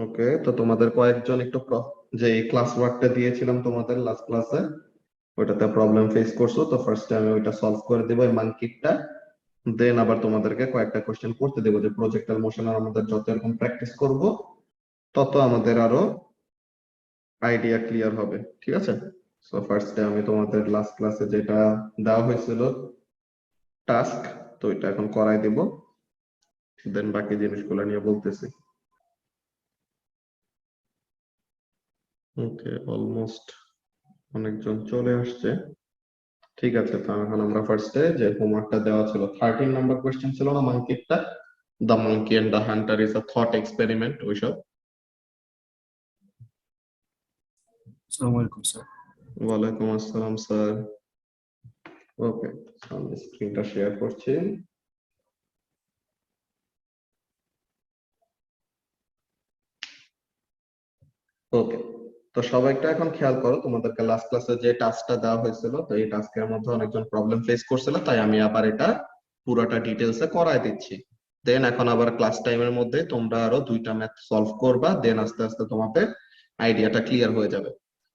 ওকে, তো তোমাদের কয়েকজন একটু যে ক্লাস ওয়ার্কটা দিয়েছিলাম তোমাদের লাস্ট ক্লাসে, ওইটাতে প্রবলেম ফেস করছো, তো ফার্স্টে আমি ওইটা সলভ করে দেবো এই মানকিটটা। দেন আবার তোমাদেরকে কয়েকটা কোশ্চেন করতে দেবো, যে প্রজেক্টাল মোশনের আমাদের যত এরকম প্র্যাকটিস করব তত আমাদের আরো আইডিয়া ক্লিয়ার হবে, ঠিক আছে? সো ফার্স্টে আমি তোমাদের লাস্ট ক্লাসে যেটা দেওয়া হয়েছিল টাস্ক, তো এটা এখন করাই দিব, দেন বাকি জিনিসগুলো নিয়ে বলতেছি। ওকে, অলমোস্ট অনেকজন চলে আসছে। ঠিক আছে, তো এখন আমরা ফার্স্টে যে হোমওয়ার্কটা দেওয়া ছিল 13 নাম্বার কোশ্চেন ছিল না মাঙ্কিটা, the monkey and the hunter is a thought experiment, ওইসব। আসসালামু আলাইকুম স্যার। ওয়ালাইকুম আসসালাম স্যার। ওকে, আমি স্ক্রিনটা শেয়ার করছি। ওকে, তো সবাইটা এখন খেয়াল করো, তোমাদেরকে লাস্ট ক্লাসে যে টাস্কটা দেওয়া হয়েছিল, তো এই টাস্কের মধ্যে অনেকজন প্রবলেম ফেস করছিল, তাই আমি আবার এটা পুরোটা ডিটেলসে করাই দিচ্ছি। দেন এখন আবার ক্লাস টাইমের মধ্যে তোমরা আরো 2টা ম্যাথ সলভ করবা, দেন আস্তে আস্তে তোমাদের আইডিয়াটা ক্লিয়ার হয়ে যাবে।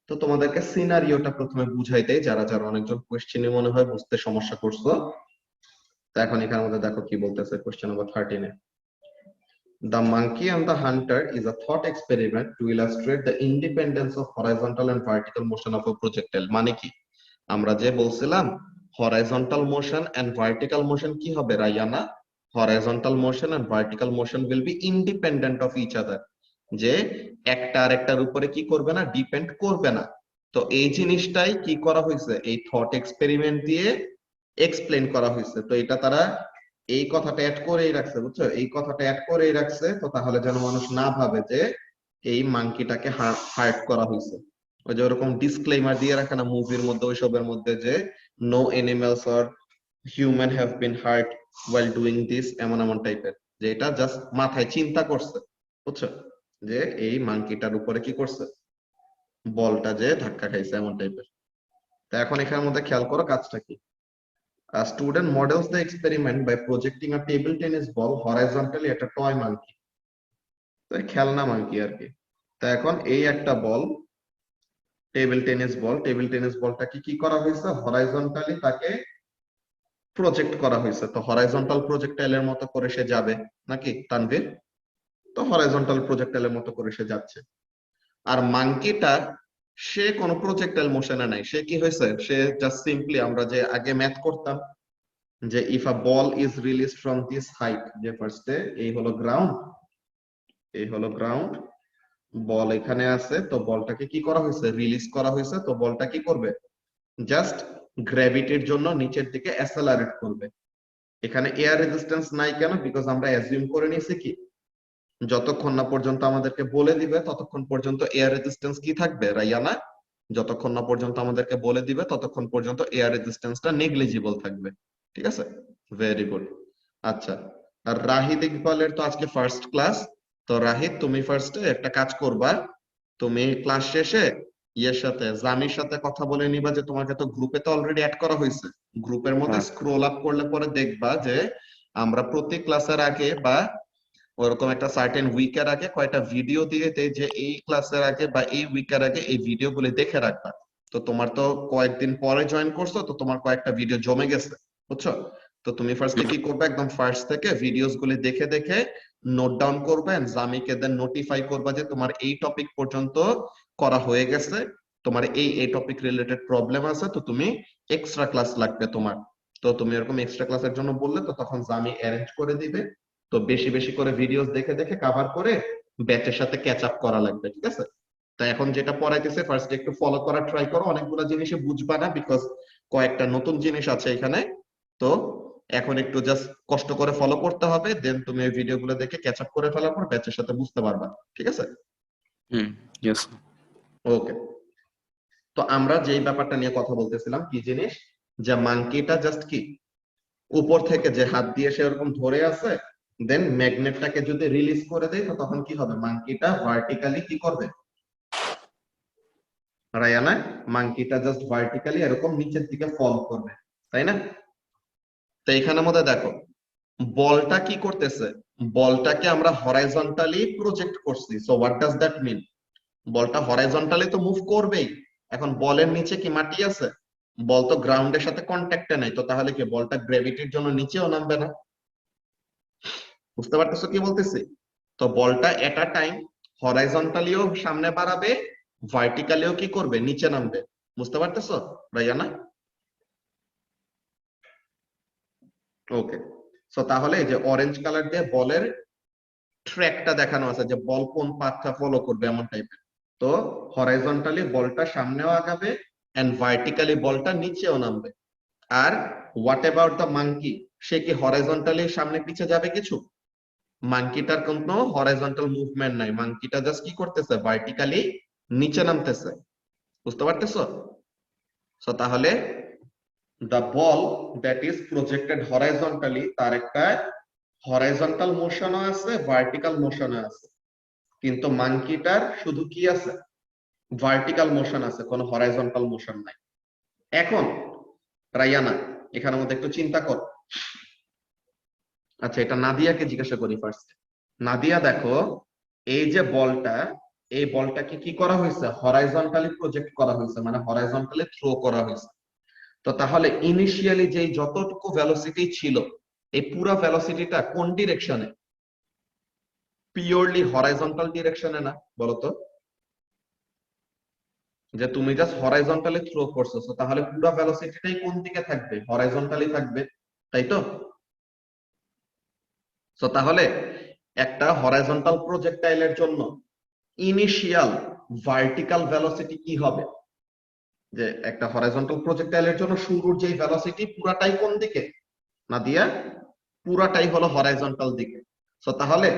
তো তোমাদেরকে সিনারিওটা প্রথমে বুঝাই দেই, যারা যারা অনেকজন কোশ্চেনে মনে হয় বুঝতে সমস্যা করছো। তো এখন এখানের মধ্যে দেখো কি বলতেছে কোশ্চেন নাম্বার 13-এ। The monkey and the hunter is a thought experiment to illustrate the independence of horizontal and vertical motion of a projectile. মানে কি, আমরা যে বলছিলাম horizontal motion and vertical motion কি হবে Raina? Horizontal motion and vertical motion will be independent of each other, যে একটা আরেকটার উপরে কি করবে না, ডিপেন্ড করবে না। তো এই জিনিসটাই কি করা হয়েছে, এই থট এক্সপেরিমেন্ট দিয়ে এক্সপ্লেন করা হয়েছে। তো এটা তারা এই কথাটা অ্যাড করেই রাখছে, বুঝছো, এই কথাটা অ্যাড করেই রাখছে, তো তাহলে যেন মানুষ না ভাবে যে এই মাঙ্কিটাকে হার্ট করা হয়েছে। ওই যে ওরকম ডিসক্লেইমার দিয়ে রাখে না মুভির মধ্যে, ওইসবের মধ্যে, যে no animals or human have been hurt while doing this, এমন এমন টাইপের, যে এটা জাস্ট মাথায় চিন্তা করছে, বুঝছো, যে এই মাঙ্কিটার উপরে কি করছে, বলটা যে ধাক্কা খাইছে, এমন টাইপের। তো এখন এখানের মধ্যে খেয়াল করো কাজটা কি। A student models the experiment by projecting a table tennis ball horizontally at a toy monkey. তো খেলনা মাঙ্কি আর কি। তো এখন এই একটা বল, টেবিল টেনিস বলটাকে কি করা হয়েছে, হরাইজন্টালি তাকে প্রজেক্ট করা হয়েছে। তো হরাইজন্টাল প্রজেক্টাইলের মতো করে সে যাবে নাকি তানভীর? তো হরাইজন্টাল প্রজেক্টাইলের মতো করে সে যাচ্ছে। আর মাঙ্কিটা সে কোনো প্রজেক্টাইল মোশনে নাই, সে কি হয়েছে, সে জাস্ট সিম্পলি, আমরা যে আগে ম্যাথ করতাম যে if a ball is released from this height, যে ফার্স্টে এই হলো গ্রাউন্ড, এই হলো গ্রাউন্ড, বল এখানে আছে, তো বলটাকে কি করা হয়েছে, রিলিজ করা হয়েছে। তো বলটা কি করবে, জাস্ট গ্র্যাভিটির জন্য নিচের দিকে অ্যাসেলারেট করবে। এখানে এয়ার রেজিস্ট্যান্স নাই কেন, বিকজ আমরা অ্যাজিউম করে নিয়েছি কি, যতক্ষণ না পর্যন্ত আমাদেরকে বলে দিবে ততক্ষণ পর্যন্ত এয়ার রেজিস্ট্যান্স কি থাকবে রাইয়ানা? যতক্ষণ না পর্যন্ত আমাদেরকে বলে দিবে ততক্ষণ পর্যন্ত এয়ার রেজিস্ট্যান্সটা নেগলিজিবল থাকবে, ঠিক আছে? Very good. আচ্ছা, আর রাহিদ ইকবালের তো আজকে ফার্স্ট ক্লাস। তো রাহিদ, তুমি ফার্স্টে একটা কাজ করবা, তুমি ক্লাস শেষে ইয়ের সাথে, জামির সাথে কথা বলে নিবা, যে তোমাকে তো গ্রুপে তো অলরেডি অ্যাড করা হয়েছে, গ্রুপের মধ্যে স্ক্রোল আপ করলে পরে দেখবা যে আমরা প্রতি ক্লাসের আগে বা ওরকম একটা সার্টেন উইকের আগে কয়টা ভিডিও দিয়ে দেয়, যে এই ক্লাসের আগে বা এই উইকের আগে এই ভিডিওগুলি দেখে রাখবা। তো তোমার তো কয়েকদিন পরে জয়েন করছো, তো তোমার কয়েকটা ভিডিও জমে গেছে, বুঝছো? তো তুমি ফার্স্টে কি করবে, একদম ফার্স্ট থেকে ভিডিওস গুলি দেখে দেখে নোট ডাউন করবে, জামিকে দেন নোটিফাই করবা যে তোমার এই টপিক পর্যন্ত করা হয়ে গেছে, তোমার এই এই টপিক রিলেটেড প্রবলেম আছে, তো তুমি এক্সট্রা ক্লাস লাগবে তোমার। তো তুমি এরকম এক্সট্রা ক্লাসের জন্য বললে, তো তখন জামি অ্যারেঞ্জ করে দিবে। তো বেশি বেশি করে ভিডিওস দেখে দেখে কভার করে ব্যাচের সাথে ক্যাচ আপ করা লাগবে, ঠিক আছে? তো এখন যেটা পড়াইতেছে ফার্স্ট একটু ফলো করা ট্রাই করো, অনেকগুলো জিনিসই বুঝবা না, বিকজ কয়েকটা নতুন জিনিস আছে এখানে। তো এখন একটু জাস্ট কষ্ট করে ফলো করতে হবে, দেন তুমি এই ভিডিওগুলো দেখে ক্যাচ আপ করে ফেলার পর ব্যাচের সাথে বুঝতে পারবা, ঠিক আছে? ইয়েস। ওকে, তো আমরা যেই ব্যাপারটা নিয়ে কথা বলতেছিলাম, কি জিনিস, যে মাঙ্কিটা জাস্ট কি উপর থেকে যে হাত দিয়ে সে এরকম ধরে আছে, দেন ম্যাগনেটটাকে যদি রিলিজ করে দেয়, তো তখন কি হবে, মাঙ্কিটা ভার্টিক্যালি কি করবে রায়ানা? মাঙ্কিটা জাস্ট ভার্টিক্যালি এরকম নিচের দিকে ফল করবে, তাই না? তো এখানের মধ্যে দেখো, বলটা কি করতেছে, বলটাকে আমরা হরাইজন্টালি প্রজেক্ট করছি। So what does that mean? বলটা হরাইজন্টালি তো মুভ করবেই। এখন বলের নিচে কি মাটি আছে? বল তো গ্রাউন্ডের সাথে কন্ট্যাক্টে নাই, তো তাহলে কি বলটা গ্র্যাভিটির জন্য নিচেও নামবে না? বুঝতে পারতেছো কি বলতেছি? তো বলটা এট আ টাইম হরাইজন্টালিও সামনে বাড়াবে, ভার্টিক্যালিও কি করবে, নিচে নামবে। বুঝতে পারতেছো রাইয়ানা? ওকে। সো তাহলে এই যে অরেঞ্জ কালার দিয়ে বলের ট্র্যাকটা দেখানো আছে, যে বল কোন পাথটা ফলো করবে এমন টাইপের। তো হরাইজন্টালি বলটা সামনেও আগাবে এন্ড ভার্টিক্যালি বলটা নিচেও নামবে। আর হোয়াট অ্যাবাউট দ্য মাঙ্কি? সে কি হরাইজন্টালি সামনে পিছে যাবে কিছু? মাঙ্কিটার কোনো হরাইজন্টাল মুভমেন্ট নাই, মাঙ্কিটা জাস্ট কি করতেছে, ভার্টিক্যালি নিচে নামতেছে। বুঝতে পারতেছো? সো তাহলে the ball that is projected horizontally তার একটা হরাইজন্টাল মোশনও আছে, ভার্টিক্যাল মোশনও আছে। কিন্তু মাঙ্কিটার শুধু কি আছে, ভার্টিক্যাল মোশন আছে, কোনো হরাইজন্টাল মোশন নাই। এখন রাইয়ানা এখানের মধ্যে একটু চিন্তা কর। আচ্ছা, এটা নাদিয়াকে জিজ্ঞাসা করি ফার্স্ট। নাদিয়া দেখো, এই যে বলটা, এই বলটাকে কি করা হয়েছে, হরাইজন্টালি প্রজেক্ট করা হয়েছে, মানে হরাইজন্টালি থ্রো করা হয়েছে। তো তাহলে ইনিশিয়ালি যেই যতটুকু ভেলোসিটি ছিল, এই পুরো ভেলোসিটিটা কোন ডিরেকশনে? পিওরলি হরাইজন্টাল ডিরেকশনে না? বলতো, যে তুমি জাস্ট হরাইজন্টালি থ্রো করছো, তাহলে পুরো ভেলোসিটিটাই কোন দিকে থাকবে, হরাইজন্টালি থাকবে, তাই তো? সো তাহলে একটা হরাইজন্টাল প্রজেক্টাইলের জন্য ইনিশিয়াল ভার্টিক্যাল ভেলোসিটি কি হবে? যে একটা হরাইজন্টাল প্রজেক্টাইলের জন্য শুরুর যে ভেলোসিটি পুরাটাই কোন দিকে না দিয়া, পুরাটাই হলো হরাইজন্টাল দিকে। সো তাহলে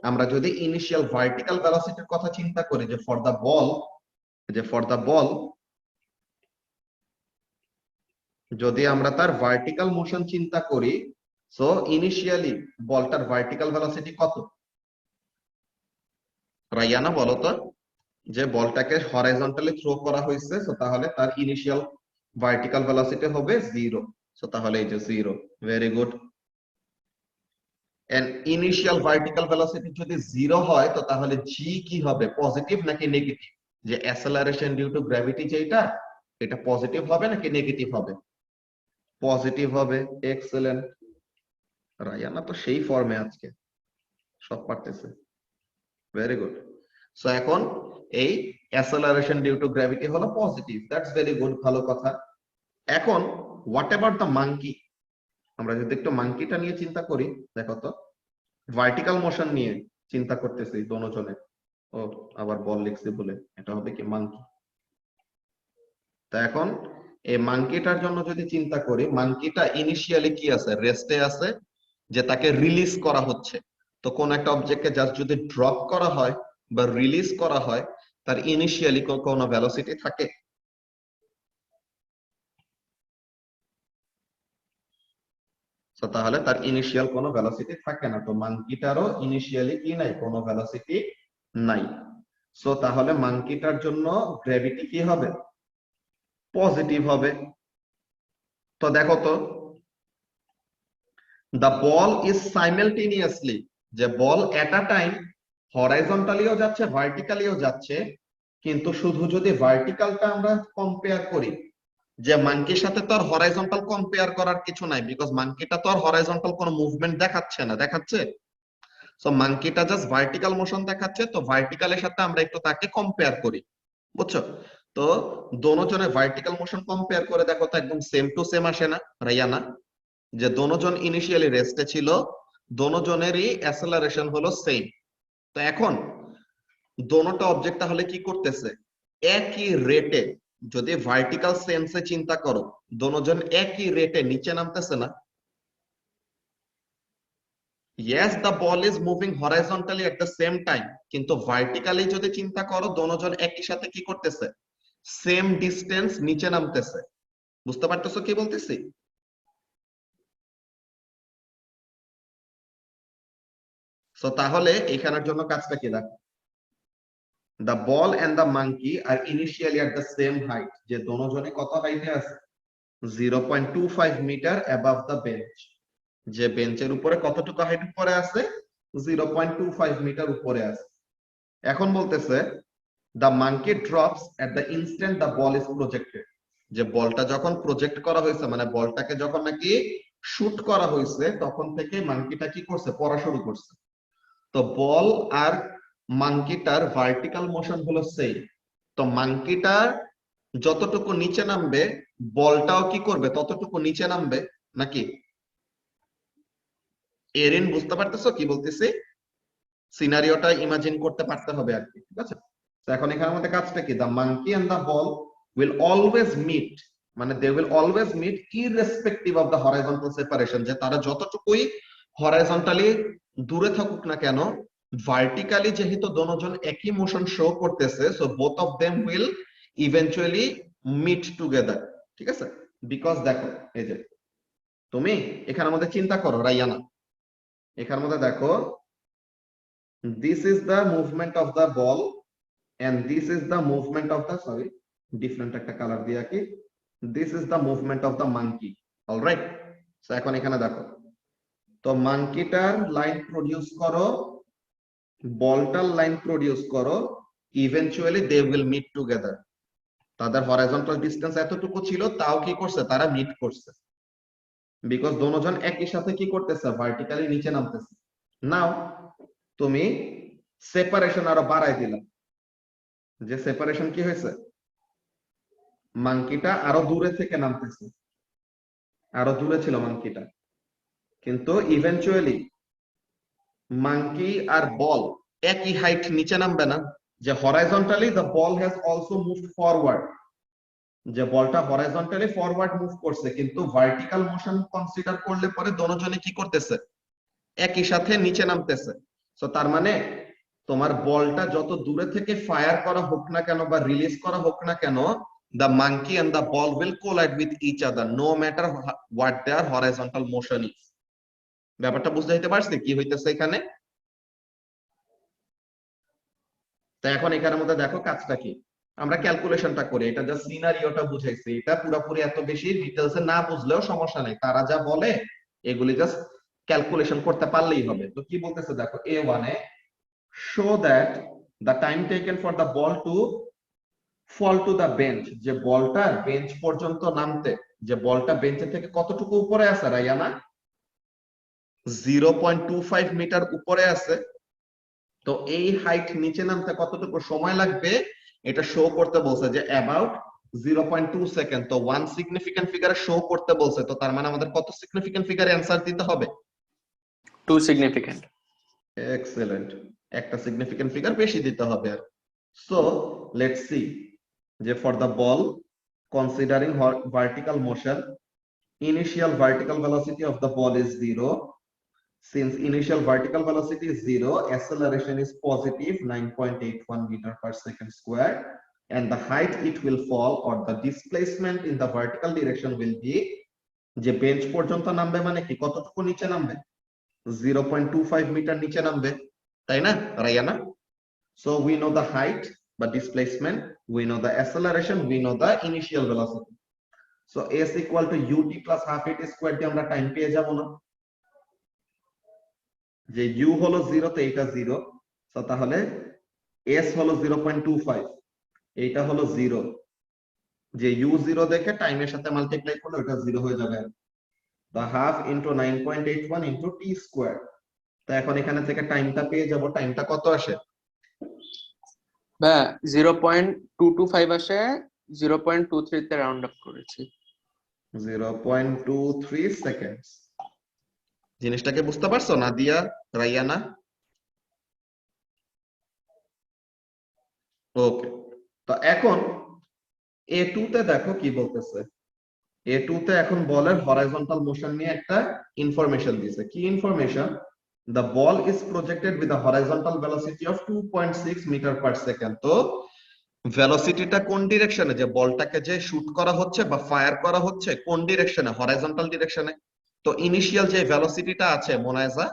আমরা যদি ইনিশিয়াল ভার্টিক্যাল ভেলোসিটির কথা চিন্তা করি, যে ফর দা বল, যদি আমরা তার ভার্টিক্যাল মোশন চিন্তা করি, সো ইনিশিয়ালি বলটার ভার্টিক্যাল ভেলোসিটি কত? রাইয়ানা বলো তো, যে বলটাকে হরাইজন্টালি থ্রো করা হয়েছে, সো তাহলে তার ইনিশিয়াল ভার্টিক্যাল ভেলোসিটি হবে 0। সো তাহলে এই যে 0। Very good. And initial vertical velocity যদি 0 হয়, তো তাহলে জি কি হবে, পজিটিভ নাকি নেগেটিভ? যে অ্যাসেলারেশন ডিউ টু গ্র্যাভিটি যেটা, এটা পজিটিভ হবে নাকি নেগেটিভ হবে? পজিটিভ হবে। এক্সেলেন্ট। রায়ানা তো সেই ফর্মে আজকে সব পারতেছে। Very good. সো এখন এই অ্যাসেলারেশন ডিউ টু গ্র্যাভিটি হলো পজিটিভ, দ্যাটস ভেরি গুড, ভালো কথা। এখন হোয়াট অ্যাবাউট দ্য মাঙ্কি? আমরা যদি একটু মাঙ্কিটা নিয়ে চিন্তা করি, দেখো তো, ভার্টিক্যাল মোশন নিয়ে চিন্তা করতেছি দোনোজনে। ও, আবার বল লিখছি বলে, এটা হবে কি মাঙ্কি। তা এখন এই মাঙ্কিটার জন্য যদি চিন্তা করি, মাঙ্কিটা ইনিশিয়ালি কি আছে, রেস্টে আছে, যে তাকে রিলিজ করা হচ্ছে। তো কোন একটা অবজেক্টকে জাস্ট যদি ড্রপ করা হয় বা রিলিজ করা হয়, তার ইনিশিয়ালি কোনো ভেলোসিটি থাকে? তো তাহলে তার ইনিশিয়াল কোনো ভেলোসিটি থাকে না। তো মাঙ্কিটারও ইনিশিয়ালি কি নাই, কোনো ভেলোসিটি নাই। সো তাহলে মাঙ্কিটার জন্য গ্র্যাভিটি কি হবে, পজিটিভ হবে। তো দেখো তো, the ball is simultaneously, যে বল এট আ টাইম হরাইজন্টালিও যাচ্ছে, ভার্টিক্যালিও যাচ্ছে। কিন্তু শুধু যদি ভার্টিক্যালটা আমরা কম্পেয়ার করি, যে মাঙ্কির সাথে তো আর হরাইজন্টাল কম্পেয়ার করার কিছু নাই, বিকজ মাঙ্কিটা তো আর হরাইজন্টাল কোনো মুভমেন্ট দেখাচ্ছে না, দেখাচ্ছে? সো মাঙ্কিটা জাস্ট ভার্টিক্যাল মোশন দেখাচ্ছে, তো ভার্টিক্যালের সাথে আমরা একটু তাকে কম্পেয়ার করি, বুঝছো? তো দোনোজনে ভার্টিক্যাল মোশন কম্পেয়ার করে দেখো তো, একদম সেম টু সেম আসে না রাইয়ানা? যে দোনোজন ইনিশিয়ালি রেস্টে ছিল, দোনোজনেরই অ্যাসেলারেশন হলো সেম। তো এখন দোনোটা অবজেক্ট তাহলে কি করতেছে, একই রেটে, যদি ভার্টিক্যাল সেন্সে চিন্তা করো, দোনোজন একই রেটে নিচে নামতেছে না? yes, the ball is moving horizontally at the same time, কিন্তু ভার্টিক্যালি যদি চিন্তা করো, দোনোজন একই সাথে কি করতেছে, সেম ডিস্টেন্স নিচে নামতেছে। বুঝতে পারতেছো কি বলতেছি? সো তাহলে এখানের জন্য কাজটা কি, দেখো, the ball and the monkey are initially at the same height, যে দোনোজনে কত হাইটে আছে, 0.25 মিটার above the bench। যে বেঞ্চের উপরে কতটুকু হাইট উপরে আছে 0.25 মিটার উপরে আছে। এখন বলতেছে the monkey drops at the instant the ball is projected, যে বলটা যখন প্রজেক্ট করা হয়েছে মানে বলটাকে যখন নাকি শুট করা হয়েছে তখন থেকে মাঙ্কিটা কি করছে পড়া শুরু করছে। তো বল আর মাঙ্কিটার ভার্টিক্যাল মোশন হলো সেই, তো মাঙ্কিটার যতটুকু নিচে নামবে বলটাও কি করবে ততটুকু নিচে নামবে নাকি? এরিন বুঝতে পারতেছো কি বলতেছি? সিনারিওটা ইমাজিন করতে পারতে হবে আর কি, ঠিক আছে? তো এখন এখানের মধ্যে কাজটা কি, the monkey and the ball will always meet, মানে they will always meet irrespective of the horizontal separation, যে তারা যতটুকুই হরাইজন্টালি দূরে থাকুক না কেন ভার্টিক্যালি যেহেতু দুজন একই মোশন শো করতেছে, so both of them will eventually meet together, ঠিক আছে? বিকজ দেখো এই যে তুমি এখানের মধ্যে চিন্তা করো রাইয়ানা, এখানের মধ্যে দেখো this is the movement of the ball and this is the movement of the, sorry different একটা কালার দিয়ে কি, this is the movement of the monkey, all right? so এখন এখানে দেখো তো মাঙ্কিটার লাইন প্রডিউস করো, বলটার লাইন প্রডিউস করো, eventually they will meet together, তাদের হরাইজন্টাল ডিসটেন্স এতটুকু ছিল তাও কি করছে তারা মিট করছে, বিকজ দুজন একই সাথে কি করতেছে ভার্টিক্যালি নিচে নামতেছে। নাও তুমি সেপারেশন আরো বাড়াই দিলাম, যে সেপারেশন কি হয়েছে মাঙ্কিটা আরো দূরে থেকে নামতেছে, আরো দূরে ছিল মাঙ্কিটা, কিন্তু ইভেন্চুয়ালি মাঙ্কি আর বল একই হাইট নিচে নামবে না, যে horizontally the ball has also moved forward, যে বলটা হরাইজন্টালি ফরওয়ার্ড মুভ করছে কিন্তু ভার্টিক্যাল মোশন কনসিডার করলে পরে দুজনে কি করতেছে একই সাথে নিচে নামতেছে। সো তার মানে তোমার বলটা যত দূরে থেকে ফায়ার করা হোক না কেন বা রিলিজ করা হোক না কেন, the monkey and the ball will collide with each other no matter what their horizontal motion is. ব্যাপারটা বুঝতে হইতে পারছি কি হইতেছে এখানে? তো এখন এখানের মধ্যে দেখো কাজটা কি, আমরা ক্যালকুলেশনটা করি, এটা জাস্ট সিনারিওটা বুঝাইছি, এটা পুরোপুরি এত বেশি ডিটেইলসে না বুঝলেও সমস্যা নাই, তারা যা বলে এগুলি জাস্ট ক্যালকুলেশন করতে পারলেই হবে। তো কি বলতেছে দেখো A1 A show that the time taken for the ball to fall to the bench, যে বলটা বেঞ্চ পর্যন্ত নামতে, যে বলটা বেঞ্চে থেকে কতটুকু উপরে আছে রাইয়ানা 0.25 মিটার উপরে আছে, তো এই হাইট নিচে নামতে কতটুকু সময় লাগবে এটা শো করতে বলছে যে অ্যাবাউট 0.2 সেকেন্ড। তো ওয়ান সিগনিফিকেন্ট ফিগারে শো করতে বলছে, তো তার মানে আমাদের কত সিগনিফিকেন্ট ফিগারে অ্যানসার দিতে হবে? 2 significant. এক্সেলেন্ট, একটা সিগনিফিকেন্ট ফিগার বেশি দিতে হবে। আর সো লেটস সি যে for the ball considering vertical motion, initial vertical velocity of the ball is 0. Since initial vertical velocity is 0, acceleration is positive 9.81 meter per second square, and the height it will fall or the displacement in the vertical direction will be, যে bench পর্যন্ত নামবে মানে কি কতটুকু নিচে নামবে 0.25 metre নিচে নামবে, তাই না রাইয়ানা? So we know the height but displacement, we know the acceleration, we know the initial velocity. So s equal to ut plus half it square দিয়ে আমরা টাইম পেয়ে যাব না, যে u হলো 0 তো এটা 0, সো তাহলে s হলো 0.25, এইটা হলো 0, যে u 0 দেখে টাইমের সাথে মাল্টিপ্লাই করলে ওটা 0 হয়ে যাবে, the half into 9.81 into t square। তো এখন এখানে থেকে টাইমটা পেয়ে যাব, টাইমটা কত আসে বা 0.225 আসে, 0.23 তে রাউন্ড আপ করেছি। 0.23 সেকেন্ডস। জিনিসটাকে বুঝতে পারছো নাদিয়া রাইয়ানা? ওকে, তো এখন A2 তে দেখো কি বলতেছে, A2 তে এখন বলের হরাইজন্টাল মোশন নিয়ে একটা ইনফরমেশন দিয়েছে। কি information? The ball is projected with a horizontal velocity of 2.6 meter per second. তো ভেলোসিটিটা কোন ডিরেকশনে, যে বলটাকে যে শুট করা হচ্ছে বা ফায়ার করা হচ্ছে কোন ডিরেকশনে, হরাইজন্টাল ডিরেকশনে। তো ইনিশিয়াল যে ভেলোসিটিটা আছে মোনায়েজা,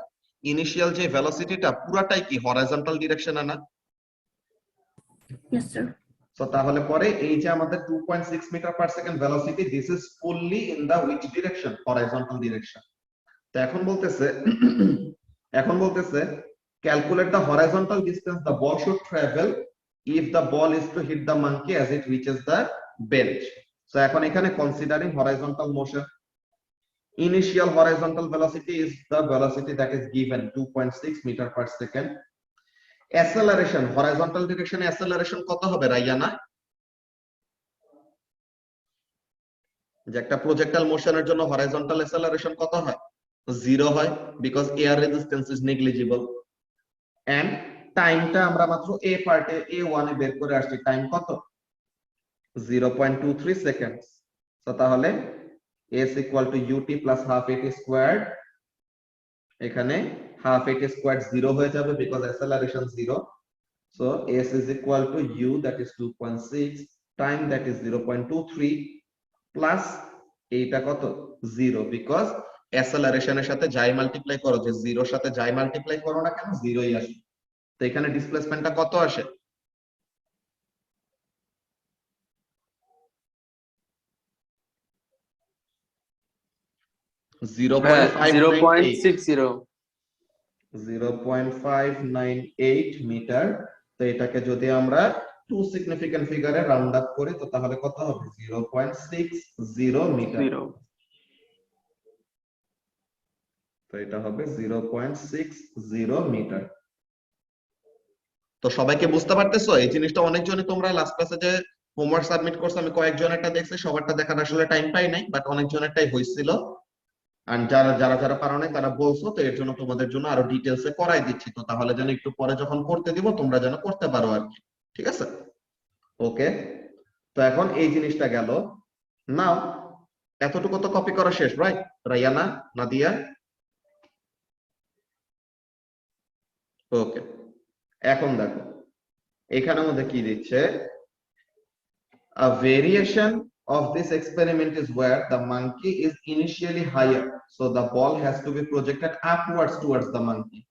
ইনিশিয়াল যে ভেলোসিটিটা পুরাটাই কি হরাইজন্টাল ডিরেকশনে না? Yes, sir. সো তাহলে পরে এই যে আমাদের 2.6 metre per second velocity, this is fully in the which direction, horizontal direction. তো এখন বলতেছে calculate the horizontal distance the ball should travel if the ball is to hit the monkey as it reaches the bench. So এখন এখানে considering horizontal motion, initial horizontal velocity is the velocity that is given 2.6 meter per second. Acceleration, horizontal direction acceleration কত হবে রাইয়ানা? যে একটা projectile মোশনের জন্য horizontal অ্যাসেলারেশন কত হয়? 0 হয়, because air resistance is negligible. And টাইমটা আমরা মাত্র এ পার্টে A1 এ বের করে আসছি, টাইম কত? 0.23 সেকেন্ডস। তো তাহলে s equal to ut plus half at squared, এখানে হাফ at স্কয়ার্ড 0 হয়ে যাবে because acceleration 0। So s is equal to u, that is 2.6, time that is 0.23 plus এইটা কত? 0, বিকজ অ্যাসেলারেশনের সাথে যাই মাল্টিপ্লাই করো, যে 0 এর সাথে যাই মাল্টিপ্লাই করো না কেন 0ই আসে। তো এখানে ডিসপ্লেসমেন্টটা কত আসে? হ্যাঁ 0.598 0.60 মিটার। তো এটাকে যদি আমরা টু সিগনিফিকেন্ট ফিগারে রাউন্ড আপ করি তো তাহলে কত হবে? 0.60 মিটার। তো এটা হবে 0.60 মিটার। তো সবাইকে বুঝতে পারতেছো এই জিনিসটা? অনেকজনই তোমরা লাস্ট ক্লাসে যে হোমওয়ার্ক সাবমিট করছো, আমি কয়েকজনেরটা দেখছি, সবারটা দেখার আসলে টাইম পাই নাই, বাট অনেকজনেরটাই হয়েছিল। আর যারা যারা যারা পারো নাই তারা বলছো, তো এর জন্য তোমাদের জন্য আরো ডিটেলসে করাই দিচ্ছি, তো তাহলে যেন একটু পরে যখন করতে দিব তোমরা যেন করতে পারো আর কি। ঠিক আছে, ওকে। তো এখন এই জিনিসটা গেল। নাও এতটুকু তো কপি করা শেষ, রাইট রাইয়ানা, নাদিয়া? ওকে, এখন দেখো এখানের মধ্যে কি দিচ্ছে, a variation of this experiment is where the monkey is initially higher, so the ball has to be projected upwards towards the monkey.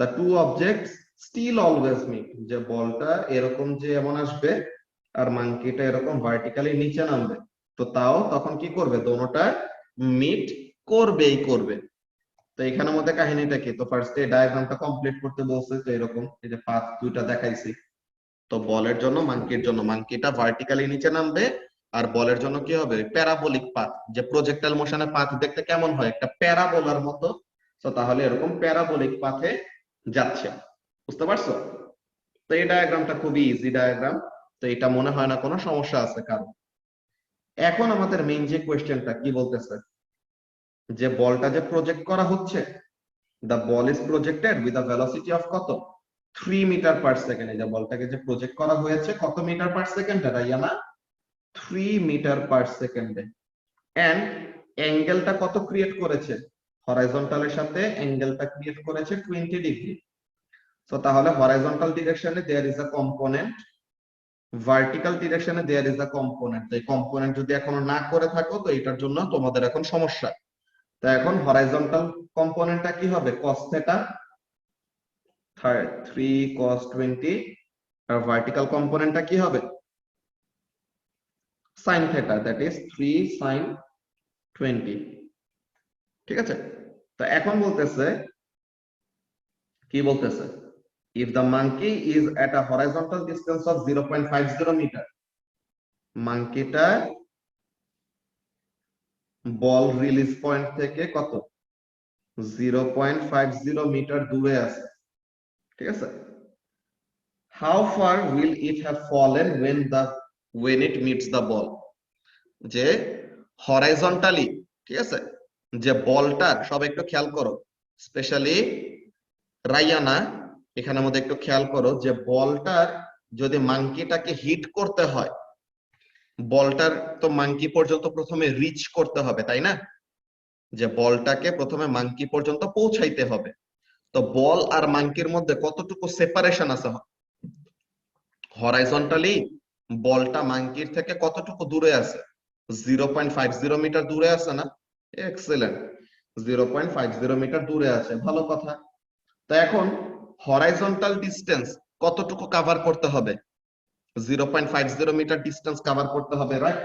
The two objects still always meet, যে বলটা এরকম যে এমন আসবে আর মাঙ্কিটা এরকম ভার্টিক্যালি নিচে নামবে, তো তাও তখন কি করবে? দোনোটা মিট করবেই করবে। তো এখানের মধ্যে কাহিনীটা কি? তো ফার্স্টে ডায়াগ্রামটা কমপ্লিট করতে বলছে, তো এরকম এই যে পাথ দুইটা দেখাইছি। তো বলের জন্য মাঙ্কির জন্য মাঙ্কিটা ভার্টিক্যালি নিচে নামবে, আর বলের জন্য কি হবে? Parabolic path. যে প্রজেক্টাইল মোশনে পাথ দেখতে কেমন হয়? একটা প্যারাবোলার মতো। তো তাহলে এরকম প্যারাবোলিক পাথে যাচ্ছে, বুঝতে পারছো? তো এই ডায়াগ্রামটা খুবই ইজি ডায়াগ্রাম, তো এটা মনে হয় না কোনো সমস্যা আছে কারণ। এখন আমাদের মেইন যে কোয়েশ্চেনটা কি বলতেছে, যে বলটা যে প্রজেক্ট করা হচ্ছে, the ball is projected with a velocity of কত? 3 মিটার পার সেকেন্ড। এই যে বলটাকে যে প্রজেক্ট করা হয়েছে কত মিটার পার সেকেন্ড রাইয়ানা? 3 মিটার পার সেকেন্ডে। এন্ড অ্যাঙ্গেলটা কত ক্রিয়েট করেছে? হরাইজন্টালের সাথে অ্যাঙ্গেলটা ক্রিয়েট করেছে 20 ডিগ্রি। তো তাহলে হরাইজন্টাল ডিরেকশনে there is a component, vertical ডিরেকশনে দেয়ার ইজ আ কম্পোনেন্ট। এই কম্পোনেন্ট যদি এখনো না করে থাকো তো এটার জন্য তোমাদের এখন সমস্যা। তো এখন হরাইজন্টাল কম্পোনেন্টটা কি হবে? cos থিটা 3 cos 20, আর ভার্টিক্যাল কম্পোনেন্টটা কি হবে? sin theta, that is 3 sin 20। ঠিক আছে, তো এখন বলতেছে কি বলতেছে, if the monkey is at a horizontal distance of 0.50 meter, মাঙ্কিটা বল রিলিজ পয়েন্ট থেকে কত? 0.50 মিটার দূরে আছে। ঠিক আছে, how far will it have fallen when it meets the ball? যে হরাইজন্টালি, ঠিক আছে, যে বলটার, সব একটু খেয়াল করো, স্পেশালি রাইয়ানা এখানের মধ্যে একটু খেয়াল করো, যে বলটার যদি মাঙ্কিটাকে হিট করতে হয়, বলটার তো মাঙ্কি পর্যন্ত প্রথমে রিচ করতে হবে, তাই না? যে বলটাকে প্রথমে মাঙ্কি পর্যন্ত পৌঁছাইতে হবে। তো বল আর মাঙ্কির মধ্যে কতটুকু সেপারেশন আছে? হরাইজন্টালি বলটা মাঙ্কির থেকে কতটুকু দূরে আছে? 0.50 মিটার দূরে আছে না? এক্সেলেন্ট, 0.50 মিটার দূরে আছে, ভালো কথা। তো এখন হরাইজন্টাল ডিসটেন্স কতটুকু কভার করতে হবে? 0.50 মিটার ডিসটেন্স কভার করতে হবে, রাইট?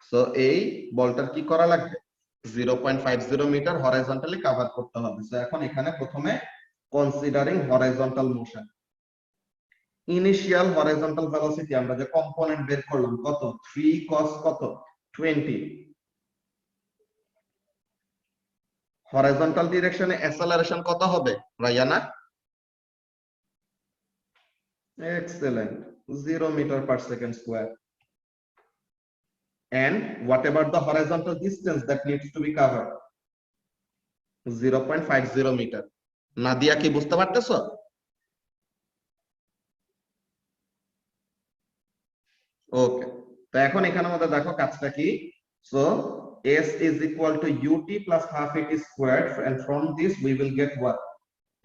সো এই বলটার কি করা লাগবে? 0.50 মিটার হরাইজন্টালি কভার করতে হবে। সো এখন এখানে প্রথমে considering horizontal motion, initial horizontal velocity আমরা যে কম্পোনেন্ট বের করলাম কত 3 cos কত 20, হরাইজন্টাল ডিরেকশনে অ্যাসেলারেশন কত হবে Rayana? Excellent, 0 metre per second square. And what about the horizontal distance that needs to be covered? 0.50 metre. Nadia কি বুঝতে পারতেছো? ওকে, তো এখন এখানে আমাদের দেখো কাজটা কি। So s is equal to ut plus half at squared, and from this we will get what?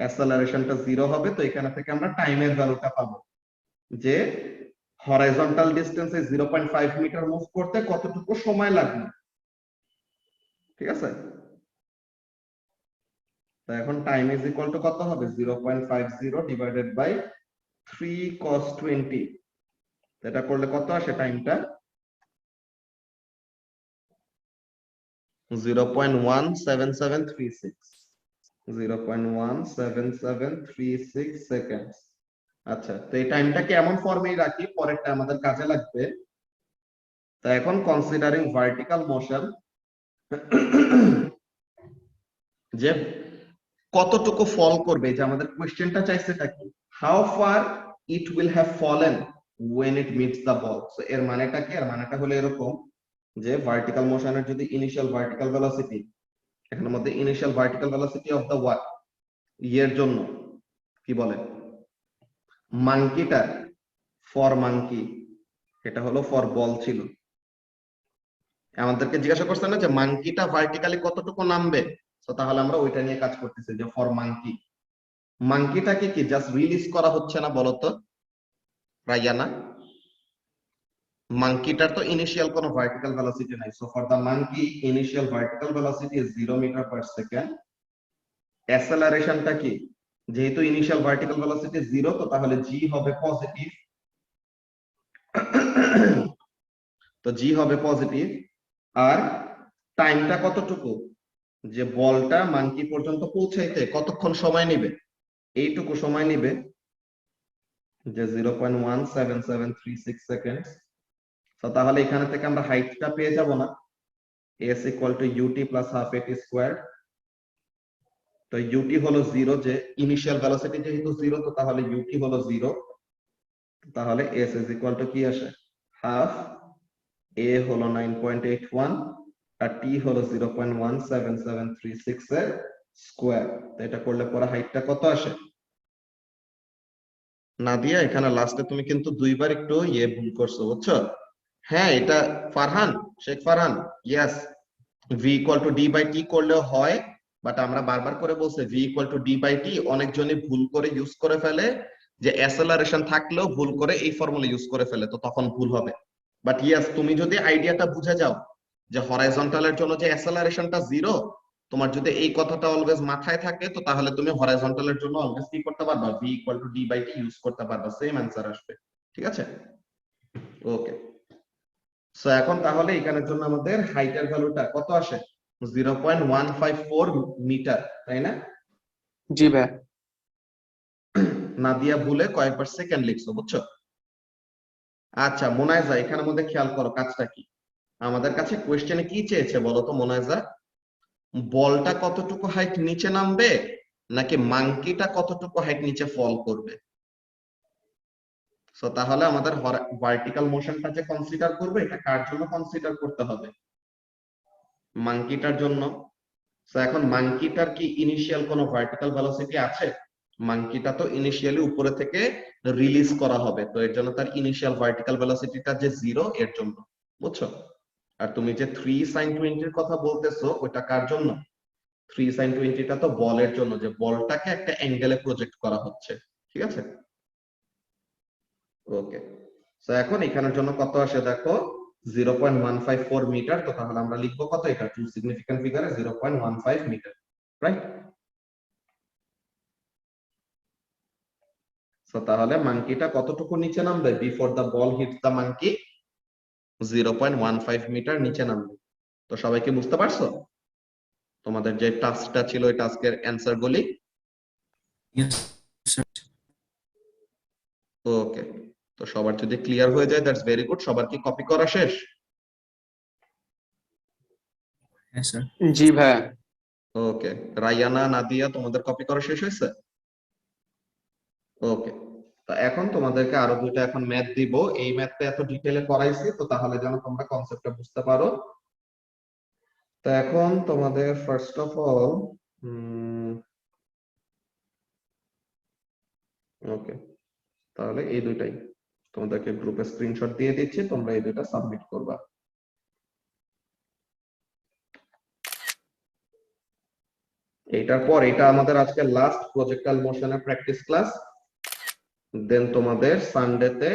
অ্যাসেলারেশনটা 0 হবে। তো এখানে থেকে আমরা টাইমের ভ্যালুটা পাবো যে হরাইজন্টাল ডিসটেন্সে 0.5 মিটার মুভ করতে কতটুকু সময় লাগবে, ঠিক আছে? তো এখন টাইম ইজ ইকুয়াল টু কত হবে 0.50 ডিভাইডেড বাই 3 cos 20, এটা করলে কত আসে টাইমটা 0.17736, 0.17736 সেকেন্ডস। আচ্ছা, তো এই টাইমটাকে এমন ফর্মেই রাখি, পরেরটা আমাদের কাজে লাগবে। তো এখন কনসিডারিং ভার্টিক্যাল মোশন, যে কতটুকু ফল করবে, যে আমাদের কোশ্চেনটা চাইছে এটা কি, how far it will have fallen when it meets the ball। So এর মানেটা কি? এর মানেটা হলো এরকম যে ভার্টিক্যাল মোশনের যদি ইনিশিয়াল ভার্টিক্যাল ভেলোসিটি, এখানের মধ্যে initial vertical velocity of the ওয়াট ইয়ের জন্য কি বলে মাঙ্কিটা, ফর মাঙ্কি, এটা হলো ফর বল ছিল। আমাদেরকে জিজ্ঞাসা করছে না যে মাঙ্কিটা ভার্টিক্যালি কতটুকু নামবে, তো তাহলে আমরা ওইটা নিয়ে কাজ করতেছি যে ফর মাঙ্কি, মাঙ্কিটাকে কি জাস্ট রিলিজ করা হচ্ছে না বলতো রায়ানা? মাঙ্কিটার তো ইনিশিয়াল কোনো ভার্টিক্যাল ভেলোসিটি নাই। So for the monkey initial vertical velocity is 0 metre per second. অ্যাসেলারেশনটা কি, যেহেতু ইনিশিয়াল ভার্টিক্যাল ভেলোসিটি 0, তো তাহলে জি হবে পজিটিভ। তো জি হবে পজিটিভ। আর টাইমটা কতটুকু, যে বলটা মাঙ্কি পর্যন্ত পৌঁছাইতে কতক্ষণ সময় নেবে, এইটুকু সময় নেবে, যে 0.17736 সেকেন্ড। তো তাহলে এখানে থেকে আমরা হাইটটা পেয়ে যাব না, s equal to ut plus half at square. তো ut হলো 0, যে ইনিশিয়াল ভেলোসিটি যেহেতু 0, তো তাহলে ut হলো 0। তাহলে s ইজ ইকুয়াল টু কি আসে হাফ, a হলো 9.81 আর t হলো 0.17736 এর স্কয়ার। তো এটা করলে পরে হাইটটা কত আসে নাদিয়া? এখানে লাস্টে তুমি কিন্তু দুইবার একটু ভুল করছো, বুঝছো? হ্যাঁ, এটা Farhan, Sheikh Farhan, yes, v equal to D by T করলেও হয়, বাট আমরা বারবার করে বলছি v equal to D by T অনেকজনই ভুল করে ইউজ করে ফেলে, যে অ্যাসেলারেশন থাকলেও ভুল করে এই ফর্মুলা ইউজ করে ফেলে, তো তখন ভুল হবে। বাট ইয়েস, তুমি যদি আইডিয়াটা বুঝে যাও যে হরাইজন্টালের জন্য যে অ্যাসেলারেশনটা 0, তোমার যদি এই কথাটা অলওয়েজ মাথায় থাকে, তো তাহলে তুমি হরাইজন্টালের জন্য অলওয়েজ কি করতে পারবা, v equal to D by t use করতে পারবা, সেম অ্যান্সার আসবে। ঠিক আছে, ওকে। সো এখন তাহলে এখানের জন্য আমাদের হাইটের ভ্যালুটা কত আসে 0.154 মিটার, তাই না? জি ভাই। নাদিয়া ভুলে কয়েকবার সেকেন্ড লিখছো, বুঝছো? আচ্ছা মোনায়েজা, এখানের মধ্যে খেয়াল করো কাজটা কি। আমাদের কাছে কোশ্চেনে কি চেয়েছে বলো তো মোনায়েজা? বলটা কতটুকু হাইট নিচে নামবে, নাকি মাঙ্কিটা কতটুকু হাইট নিচে ফল করবে? সো তাহলে আমাদের ভার্টিক্যাল মোশনটা যে কনসিডার করবে, এটা কার জন্য কনসিডার করতে হবে? মাঙ্কিটার জন্য। সো এখন মাঙ্কিটার কি ইনিশিয়াল কোনো ভার্টিক্যাল ভেলোসিটি আছে? মাঙ্কিটা তো ইনিশিয়ালি উপরে থেকে রিলিজ করা হবে, তো এর জন্য তার ইনিশিয়াল ভার্টিক্যাল ভেলোসিটিটা যে 0 এর জন্য, বুঝছো? আর তুমি যে 3 sin 20 এর কথা বলতেছো, ওটা কার জন্য? 3 sin 20 টা তো বলের জন্য, যে বলটাকে একটা অ্যাঙ্গেলে প্রজেক্ট করা হচ্ছে, ঠিক আছে? ওকে, সো এখন এখানের জন্য কত আসে দেখো 0.154 মিটার। তো তাহলে আমরা লিখবো কত, এটা টু সিগনিফিক্যান্ট ফিগারে 0.15 মিটার, রাইট? সো তাহলে মাঙ্কিটা কতটুকু নিচে নামবে before the ball hits the monkey? 0.15 meter নিচে নামবে। তো সবাইকে বুঝতে পারছো? তোমাদের যে টাস্কটা ছিল ওই টাস্কের অ্যান্সার গুলি? Yes, sir. ওকে, তো সবার যদি ক্লিয়ার হয়ে যায় দ্যাটস ভেরি গুড। সবার কি কপি করা শেষ? Yes, sir. জি ভাইয়া। ওকে, রায়ানা, নাদিয়া, তোমাদের কপি করা শেষ হয়েছে? ওকে, তো এখন তোমাদেরকে আরো দুইটা এখন ম্যাথ দিব। এই ম্যাথটা এত ডিটেইলে করাইছি তো তাহলে যেন তোমরা কনসেপ্টটা বুঝতে পারো। তো এখন তোমাদের ফার্স্ট অফ অল ওকে, তাহলে এই দুইটাই তোমাদেরকে গ্রুপে স্ক্রিনশট দিয়ে দিচ্ছি, তোমরা এই দুইটা সাবমিট করবা। এইটার পর এটা আমাদের আজকে লাস্ট প্রজেক্টাল মোশনের প্র্যাকটিস ক্লাস। দেন তোমাদের সানডেতে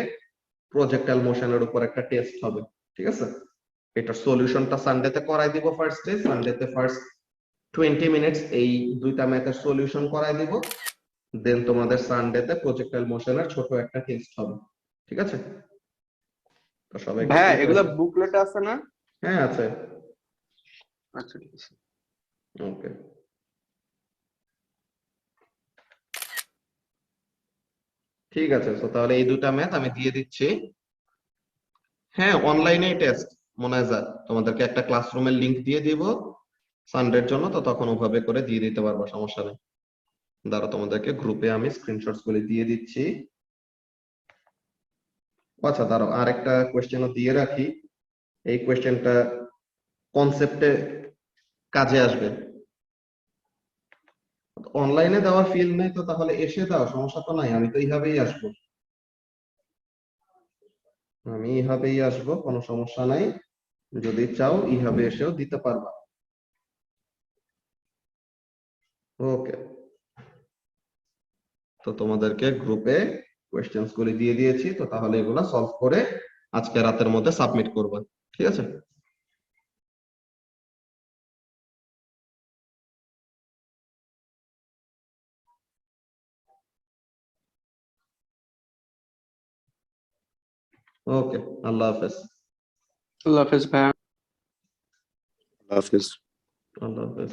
প্রজেক্টাল মোশনের উপর একটা টেস্ট হবে, ঠিক আছে? এটার সলিউশনটা সানডেতে করাই দিব। সানডেতে ফার্স্ট 20 মিনিটস এই দুইটা ম্যাথের সলিউশন করাই দিব। দেন তোমাদের সানডেতে প্রজেক্টাল মোশনের ছোট একটা টেস্ট হবে, ঠিক আছে? তো সবাই ভাইয়া এগুলা বুকলেটে আছে না? হ্যাঁ আছে। আচ্ছা ঠিক আছে। ওকে, ঠিক আছে। তো তাহলে এই দুটা ম্যাথ আমি দিয়ে দিচ্ছি। হ্যাঁ, অনলাইনেই টেস্ট মোনাজা, তোমাদেরকে একটা ক্লাসরুমের লিংক দিয়ে দিব সানডের জন্য, তো তখন ওভাবে করে দিয়ে দিতে পারবো, সমস্যা নেই। দাঁড়া, তোমাদেরকে গ্রুপে আমি স্ক্রিনশটস গুলি দিয়ে দিচ্ছি। আচ্ছা দাঁড়াও, আর একটা কোয়েশ্চেনও দিয়ে রাখি। এই কোয়েশ্চেনটা কনসেপ্টে কাজে আসবে। অনলাইনে দেওয়ার ফিল নেই তো তাহলে এসে দাও, সমস্যা তো নাই। আমি তো এইভাবেই আসবো, কোনো সমস্যা নাই। যদি চাও এইভাবে এসেও দিতে পারবা। ওকে, তো তোমাদেরকে গ্রুপে কোয়েশ্চেনস গুলি দিয়ে দিয়েছি, তো তাহলে এগুলা সলভ করে আজকে রাতের মধ্যে সাবমিট করবা, ঠিক আছে? ওকে, আল্লাহ হাফেজ। আল্লাহ হাফেজ ভাইয়া। আল্লাহ হাফিজ। আল্লাহ হাফেজ।